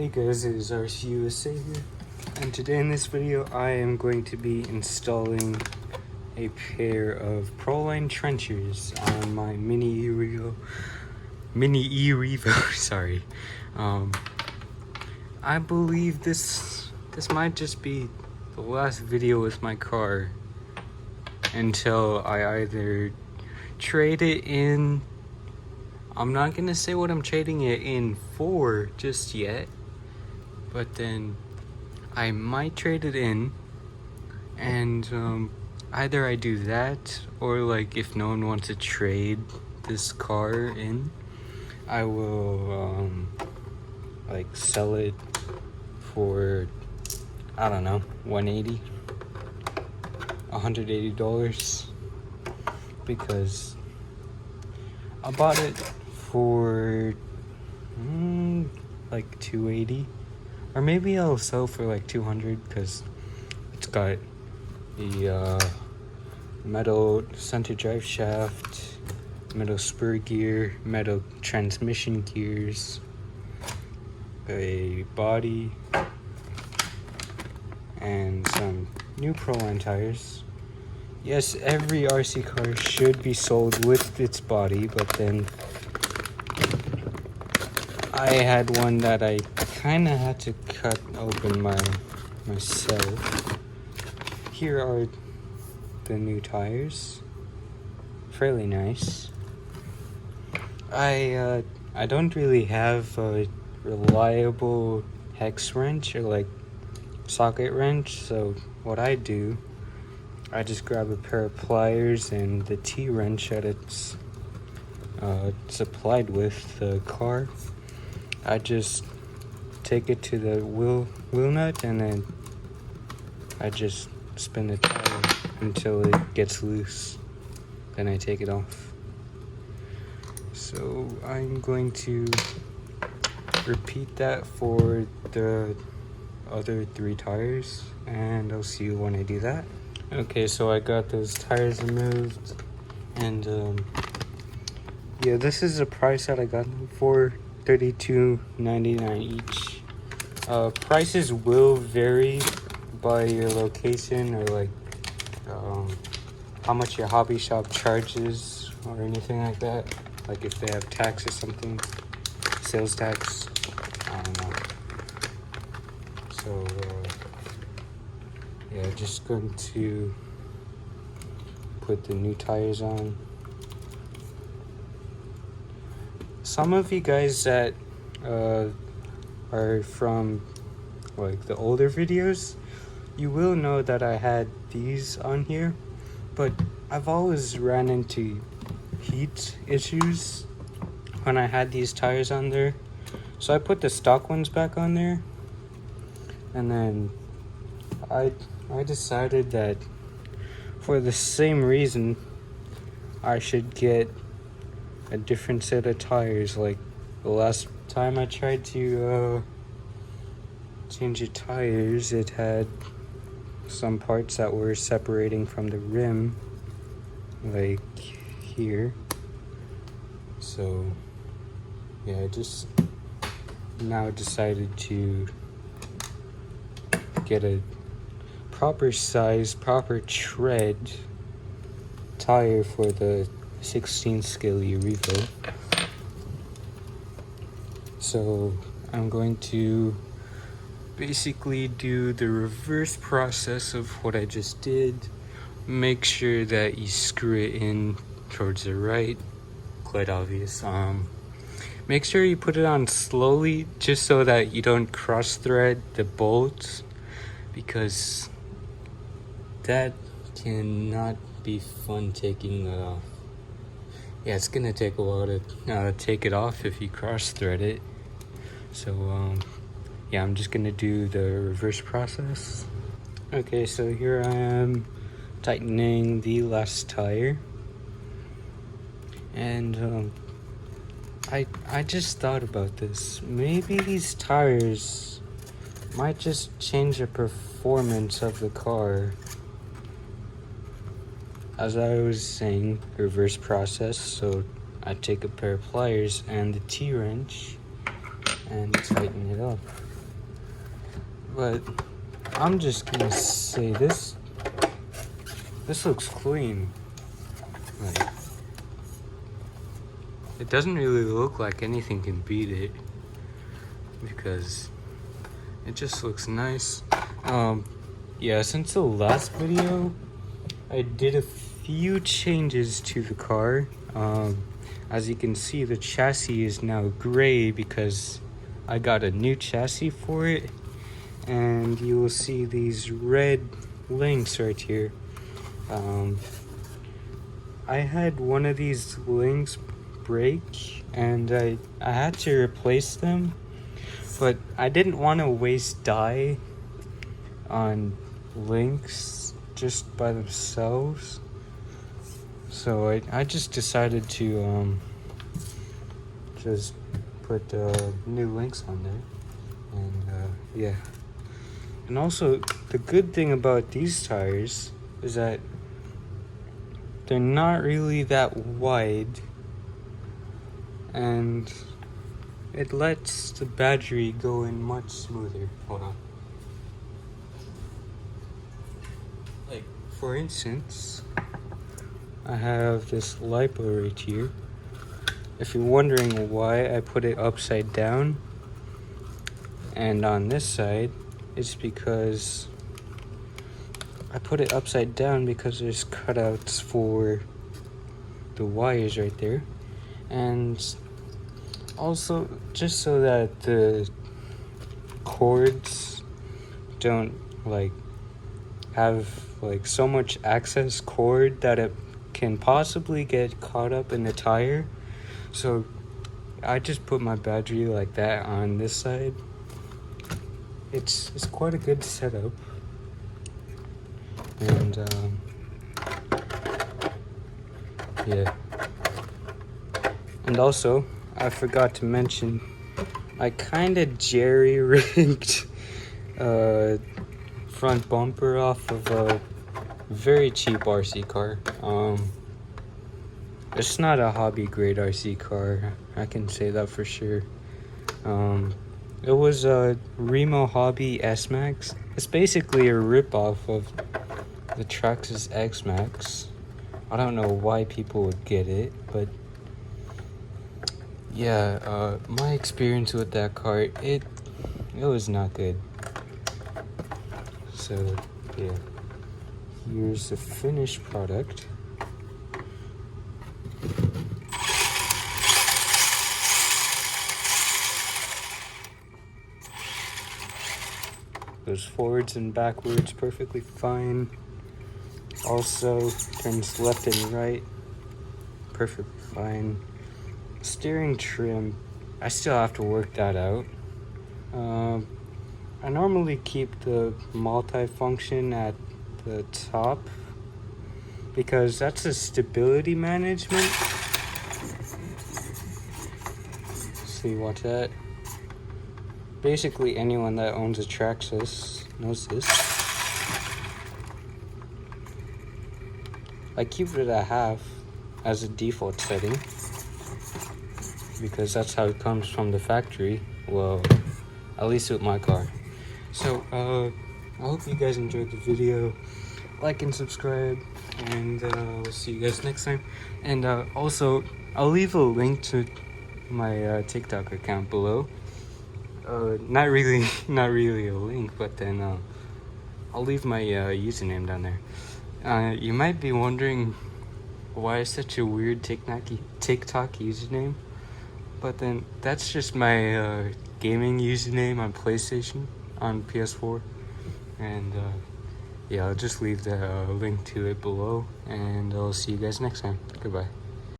Hey guys, it is U.S.A here, and today in this video I am going to be installing a pair of Proline trenchers on my mini E-revo. Sorry. I believe this might just be the last video with my car until I either trade it in. I'm not gonna say what I'm trading it in for just yet, but then I might trade it in, and either I do that, or like if no one wants to trade this car in, I will like sell it for, I don't know, $180, because I bought it for like $280, or maybe I'll sell for like $200, because it's got the metal center drive shaft, metal spur gear, metal transmission gears, a body, and some new Proline tires. Yes, every RC car should be sold with its body, but then I had one that I kind of had to cut open myself. Here are the new tires. Fairly nice. I don't really have a reliable hex wrench or like socket wrench, so what I do, I just grab a pair of pliers and the T-wrench that it's supplied with the car. I just take it to the wheel nut, and then I just spin the tire until it gets loose. Then I take it off. So I'm going to repeat that for the other 3 tires, and I'll see you when I do that. Okay, so I got those tires removed, and yeah, this is the price that I got them for, $32.99 each. Prices will vary by your location, or like how much your hobby shop charges or anything like that, like if they have tax or something, sales tax, I don't know. So yeah, just going to put the new tires on. Some of you guys that are from like the older videos, you will know that I had these on here, but I've always ran into heat issues when I had these tires on there. So I put the stock ones back on there, and then I decided that for the same reason I should get a different set of tires. Like the last time I tried to change the tires, it had some parts that were separating from the rim, like here. So yeah, I just now decided to get a proper size, proper tread tire for the 16 scale revo. So I'm going to basically do the reverse process of what I just did. Make sure that you screw it in towards the right, quite obvious. Make sure you put it on slowly, just so that you don't cross thread the bolts, because that cannot be fun taking that off. Yeah, it's gonna take a while to take it off if you cross thread it. So yeah, I'm just gonna do the reverse process. Okay, so here I am tightening the last tire, and I just thought about this. Maybe these tires might just change the performance of the car. As I was saying, reverse process, so I take a pair of pliers and the T-wrench and tighten it up. But I'm just gonna say this looks clean. Like, it doesn't really look like anything can beat it because it just looks nice. Yeah, since the last video, I did a few changes to the car. As you can see, the chassis is now gray because I got a new chassis for it. And you will see these red links right here. I had one of these links break and I had to replace them, but I didn't want to waste dye on links just by themselves, so I just decided to just put new links on there. And yeah. And also, the good thing about these tires is that they're not really that wide, and it lets the battery go in much smoother. Hold on. Like, for instance, I have this lipo right here. If you're wondering why I put it upside down and on this side, it's because I put it upside down because there's cutouts for the wires right there, and also just so that the cords don't like have like so much excess cord that it can possibly get caught up in the tire. So I just put my battery like that on this side. It's quite a good setup. And yeah. And also, I forgot to mention, I kind of jerry-rigged front bumper off of a very cheap RC car. It's not a hobby grade RC car, I can say that for sure. It was a Remo Hobby S-Max. It's basically a rip-off of the Traxxas X-Max. I don't know why people would get it, but yeah, my experience with that car, it was not good. So yeah, here's the finished product. Goes forwards and backwards perfectly fine. Also turns left and right perfectly fine. Steering trim, I still have to work that out. I normally keep the multi-function at the top because that's a stability management. See, watch that. Basically, anyone that owns a Traxxas knows this. I keep it at half as a default setting because that's how it comes from the factory. Well, at least with my car. So, I hope you guys enjoyed the video. Like and subscribe, and we'll see you guys next time. And also, I'll leave a link to my TikTok account below. Not really a link, but then I'll leave my username down there. You might be wondering why it's such a weird TikTok username, but then that's just my gaming username on PlayStation, on PS4, and yeah, I'll just leave the link to it below, and I'll see you guys next time. Goodbye.